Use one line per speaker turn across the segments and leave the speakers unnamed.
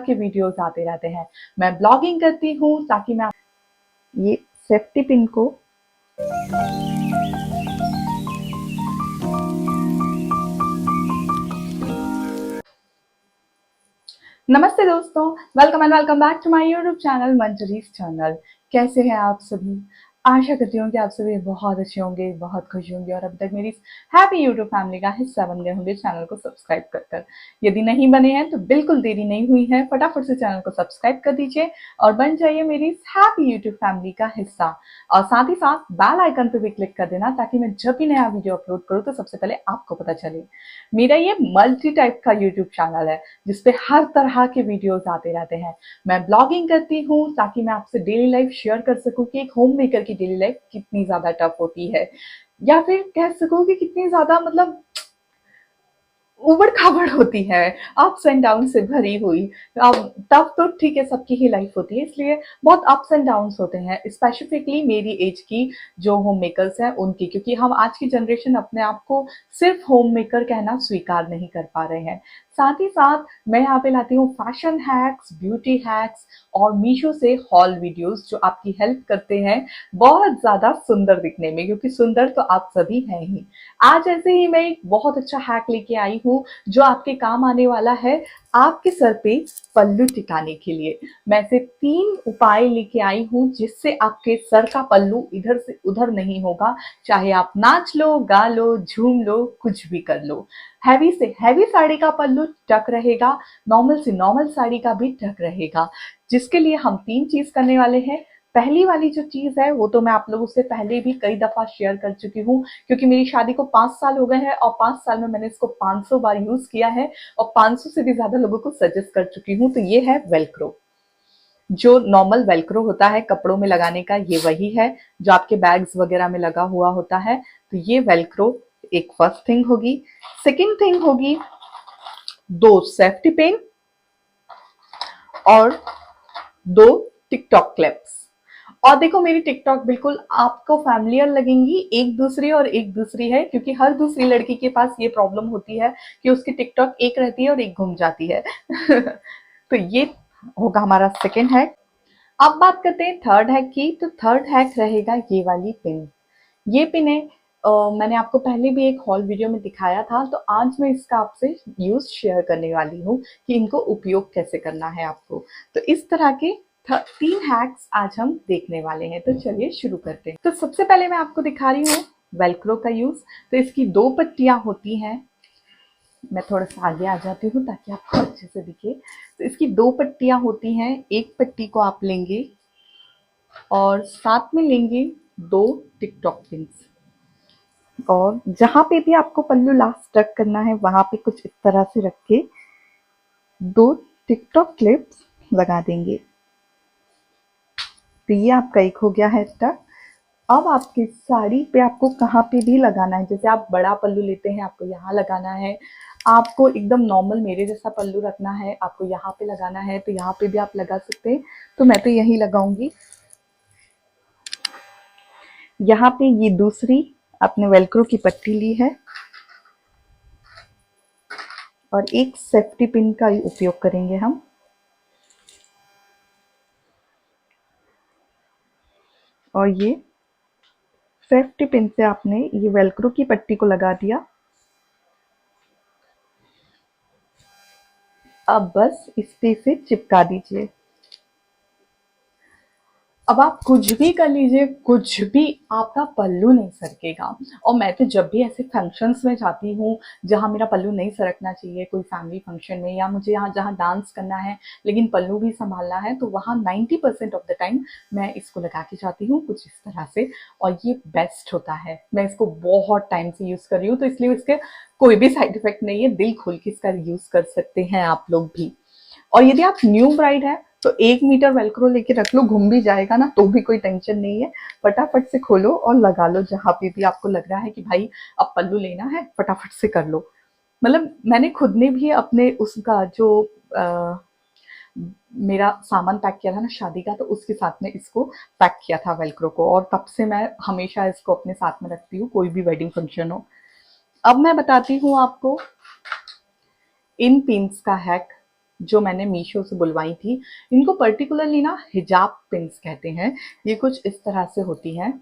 के वीडियोस आते रहते हैं। मैं ब्लॉगिंग करती हूँ ताकि मैं ये सेफ्टी पिन को नमस्ते दोस्तों, welcome and welcome back to my YouTube channel Manjari's channel. कैसे हैं आप सभी? आशा करती हूँ कि आप सभी बहुत अच्छे होंगे, बहुत खुश होंगे और अब तक मेरी हैप्पी यूट्यूब फैमिली का हिस्सा बन गए होंगे चैनल को सब्सक्राइब कर। यदि नहीं बने हैं तो बिल्कुल देरी नहीं हुई है, फटाफट से चैनल को सब्सक्राइब कर दीजिए और बन जाइए मेरी हैप्पी यूट्यूब फैमिली का हिस्सा। और साथ ही साथ बेल आइकन पे भी क्लिक कर देना ताकि मैं जब भी नया वीडियो अपलोड करूँ तो सबसे पहले आपको पता चले। मेरा ये मल्टी टाइप का यूट्यूब चैनल है जिसपे हर तरह के वीडियोस आते रहते हैं। मैं ब्लॉगिंग करती हूँ ताकि मैं आपसे डेली लाइफ शेयर कर सकूं कि एक होम मेकर की डेली लाइफ कितनी ज्यादा टफ होती है, या फिर कह सकूं कि कितनी ज्यादा मतलब उबड़ खाबड़ होती है, अप्स एंड डाउन से भरी हुई। अब टफ तो ठीक है, सबकी ही लाइफ होती है, इसलिए बहुत अप्स एंड डाउन्स होते हैं, स्पेसिफिकली मेरी एज की जो होम मेकर्स हैं उनकी, क्योंकि हम आज की जनरेशन अपने आप को सिर्फ होम मेकर कहना स्वीकार नहीं कर पा रहे हैं। साथ ही साथ मैं यहाँ पे लाती हूँ फैशन हैक्स, ब्यूटी हैक्स और मीशो से हॉल वीडियोस जो आपकी हेल्प करते हैं बहुत ज्यादा सुंदर दिखने में, क्योंकि सुंदर तो आप सभी हैं ही। आज ऐसे ही मैं एक बहुत अच्छा हैक लेके आई हूँ जो आपके काम आने वाला है आपके सर पे पल्लू टिकाने के लिए। मैं ऐसे 3 उपाय लेके आई हूँ जिससे आपके सर का पल्लू इधर से उधर नहीं होगा, चाहे आप नाच लो, गा लो, झूम लो, कुछ भी कर लो। हैवी से हैवी साड़ी का पल्लू टक रहेगा, नॉर्मल से नॉर्मल साड़ी का भी टक रहेगा, जिसके लिए हम 3 चीज करने वाले हैं। पहली वाली जो चीज है वो तो मैं आप लोगों से पहले भी कई दफा शेयर कर चुकी हूँ, क्योंकि मेरी शादी को 5 साल हो गए हैं और 5 साल में मैंने इसको 500 बार यूज किया है और 500 से भी ज्यादा लोगों को सजेस्ट कर चुकी हूँ। तो ये है वेलक्रो। जो नॉर्मल वेलक्रो होता है कपड़ों में लगाने का, ये वही है जो आपके बैग्स वगैरह में लगा हुआ होता है। तो ये वेलक्रो एक फर्स्ट थिंग होगी। सेकेंड थिंग होगी 2 सेफ्टी पिन और 2 टिकटॉक क्लिप्स। और देखो मेरी टिकटॉक बिल्कुल आपको फैमिलियर लगेंगी, एक दूसरी और एक दूसरी है, क्योंकि हर दूसरी लड़की के पास ये प्रॉब्लम होती है कि उसकी टिकटॉक एक रहती है और एक घूम जाती है। तो ये होगा हमारा सेकेंड हैक। अब बात करते हैं थर्ड हैक की। तो थर्ड हैक रहेगा ये वाली पिन। ये पिन है, मैंने आपको पहले भी एक हॉल वीडियो में दिखाया था, तो आज मैं इसका आपसे यूज शेयर करने वाली हूँ कि इनको उपयोग कैसे करना है आपको। तो इस तरह के 3 हैक्स आज हम देखने वाले हैं। तो चलिए शुरू करते हैं। तो सबसे पहले मैं आपको दिखा रही हूँ वेलक्रो का यूज। तो इसकी 2 पट्टियां होती हैं। मैं थोड़ा सा आगे आ जाती हूँ ताकि आपको अच्छे से दिखे। तो इसकी 2 पट्टियां होती हैं। एक पट्टी को आप लेंगे और साथ में लेंगे 2 टिकटॉक पिन्स, और जहां पे भी आपको पल्लू लास्ट टक करना है वहां पे कुछ इस तरह से रख के 2 टिकटॉक क्लिप्स लगा देंगे। तो ये आपका एक हो गया है टक। अब आपकी साड़ी पे आपको कहाँ पे भी लगाना है, जैसे आप बड़ा पल्लू लेते हैं आपको यहाँ लगाना है, आपको एकदम नॉर्मल मेरे जैसा पल्लू रखना है आपको यहाँ पे लगाना है, तो यहाँ पे भी आप लगा सकते हैं। तो मैं तो यही लगाऊंगी। यहाँ पे ये दूसरी आपने वेलक्रो की पट्टी ली है और एक सेफ्टी पिन का उपयोग करेंगे हम। और ये सेफ्टी पिन से आपने ये वेलक्रो की पट्टी को लगा दिया। अब बस इस पे से चिपका दीजिए। अब आप कुछ भी कर लीजिए, कुछ भी आपका पल्लू नहीं सरकेगा। और मैं तो जब भी ऐसे फंक्शंस में जाती हूँ जहाँ मेरा पल्लू नहीं सरकना चाहिए, कोई फैमिली फंक्शन में या मुझे यहाँ जहाँ डांस करना है लेकिन पल्लू भी संभालना है, तो वहाँ 90% ऑफ द टाइम मैं इसको लगा के जाती हूँ कुछ इस तरह से। और ये बेस्ट होता है, मैं इसको बहुत टाइम से यूज कर रही हूँ, तो इसलिए इसके कोई भी साइड इफेक्ट नहीं है, दिल खोल के इसका यूज कर सकते हैं आप लोग भी। और यदि आप न्यू ब्राइड है तो 1 मीटर वेलक्रो लेके रख लो, घूम भी जाएगा ना तो भी कोई टेंशन नहीं है। फटाफट से खोलो और लगा लो जहां पे भी आपको लग रहा है कि भाई अब पल्लू लेना है, फटाफट से कर लो। मतलब मैंने खुद ने भी अपने उसका जो आ, मेरा सामान पैक किया था ना शादी का, तो उसके साथ में इसको पैक किया था वेलक्रो को, और तब से मैं हमेशा इसको अपने साथ में रखती हूँ कोई भी वेडिंग फंक्शन हो। अब मैं बताती हूँ आपको इन पिन्स का हैक। जो मैंने मीशो से बुलवाई थी। इनको पर्टिकुलरली ना हिजाब पिन्स कहते हैं। ये कुछ इस तरह से होती हैं।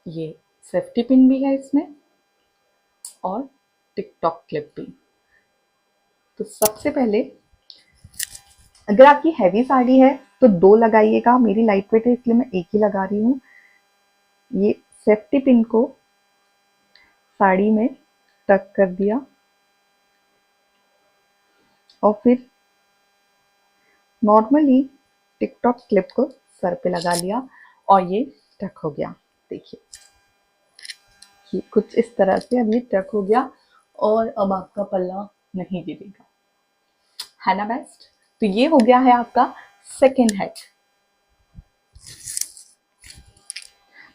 ये सेफ्टी पिन भी है इसमें और टिकटॉक क्लिप भी। तो सबसे पहले अगर आपकी हैवी साड़ी है तो 2 लगाइएगा, मेरी लाइट वेट है इसलिए मैं 1 ही लगा रही हूँ। ये सेफ्टी पिन को साड़ी में टक कर दिया और फिर नॉर्मली टिकटॉक क्लिप को सर पे लगा लिया और ये टक हो गया। देखिए ये कुछ इस तरह से अब ये टक हो गया और अब आपका पल्ला नहीं गिरेगा, है ना बेस्ट। तो ये हो गया है आपका सेकेंड हैक।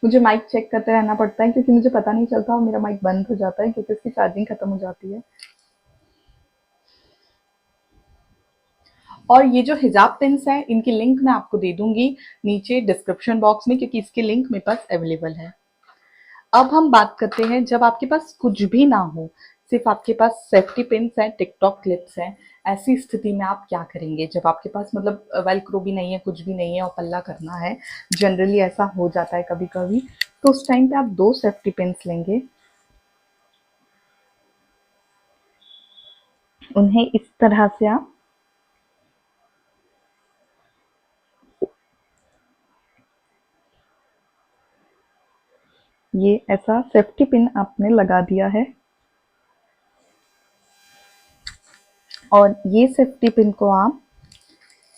मुझे माइक चेक करते रहना पड़ता है क्योंकि मुझे पता नहीं चलता और मेरा माइक बंद हो जाता है क्योंकि इसकी चार्जिंग खत्म हो जाती है। और ये जो हिजाब पिन्स हैं इनकी लिंक मैं आपको दे दूंगी नीचे डिस्क्रिप्शन बॉक्स में, क्योंकि इसकी लिंक मेरे पास अवेलेबल है। अब हम बात करते हैं जब आपके पास कुछ भी ना हो, सिर्फ आपके पास सेफ्टी पिन्स हैं, टिकटॉक क्लिप्स हैं, ऐसी स्थिति में आप क्या करेंगे? जब आपके पास मतलब वेलक्रो भी नहीं है, कुछ भी नहीं है और पल्ला करना है, जनरली ऐसा हो जाता है कभी कभी, तो उस टाइम पे आप 2 सेफ्टी पिन्स लेंगे, उन्हें इस तरह से आप ये ऐसा सेफ्टी पिन आपने लगा दिया है और ये सेफ्टी पिन को आप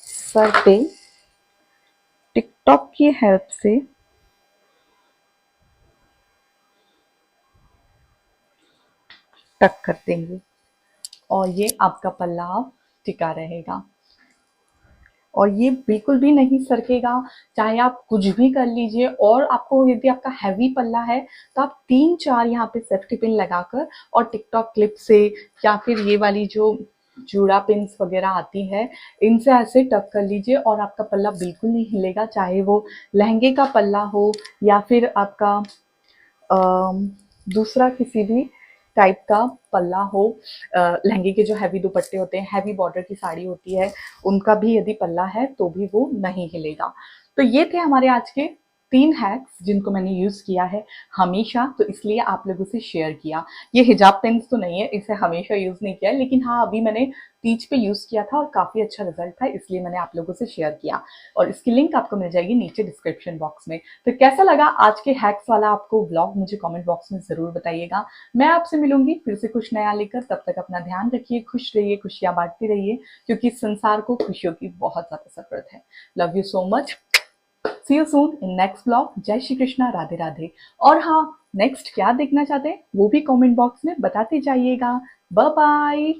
सर पे टिकटॉक की हेल्प से टक कर देंगे और ये आपका पल्ला टिका रहेगा और ये बिल्कुल भी नहीं सरकेगा, चाहे आप कुछ भी कर लीजिए। और आपको यदि आपका हैवी पल्ला है तो आप 3-4 यहाँ पे सेफ्टी पिन लगाकर और टिकटॉक क्लिप से या फिर ये वाली जो जूड़ा पिन्स वगैरह आती है इनसे ऐसे टक कर लीजिए और आपका पल्ला बिल्कुल नहीं हिलेगा, चाहे वो लहंगे का पल्ला हो या फिर आपका दूसरा किसी भी टाइप का पल्ला हो। लहंगे के जो हैवी दुपट्टे होते हैं, हैवी बॉर्डर की साड़ी होती है, उनका भी यदि पल्ला है तो भी वो नहीं हिलेगा। तो ये थे हमारे आज के 3 हैक्स जिनको मैंने यूज़ किया है हमेशा, तो इसलिए आप लोगों से शेयर किया। ये हिजाब पिन्स तो नहीं है, इसे हमेशा यूज़ नहीं किया है, लेकिन हाँ अभी मैंने तीज पे यूज़ किया था और काफ़ी अच्छा रिजल्ट था, इसलिए मैंने आप लोगों से शेयर किया और इसकी लिंक आपको मिल जाएगी नीचे डिस्क्रिप्शन बॉक्स में। तो कैसा लगा आज के हैक्स वाला आपको व्लॉग, मुझे कमेंट बॉक्स में ज़रूर बताइएगा। मैं आपसे मिलूंगी फिर से कुछ नया लेकर, तब तक अपना ध्यान रखिए, खुश रहिए, खुशियाँ बांटते रहिए, क्योंकि इस संसार को खुशियों की बहुत ज़्यादा ज़रूरत है। Love you so much, see you soon in next blog. जय श्री कृष्णा, राधे राधे। और हाँ, नेक्स्ट क्या देखना चाहते हैं वो भी कमेंट बॉक्स में बताते जाइएगा। Bye bye.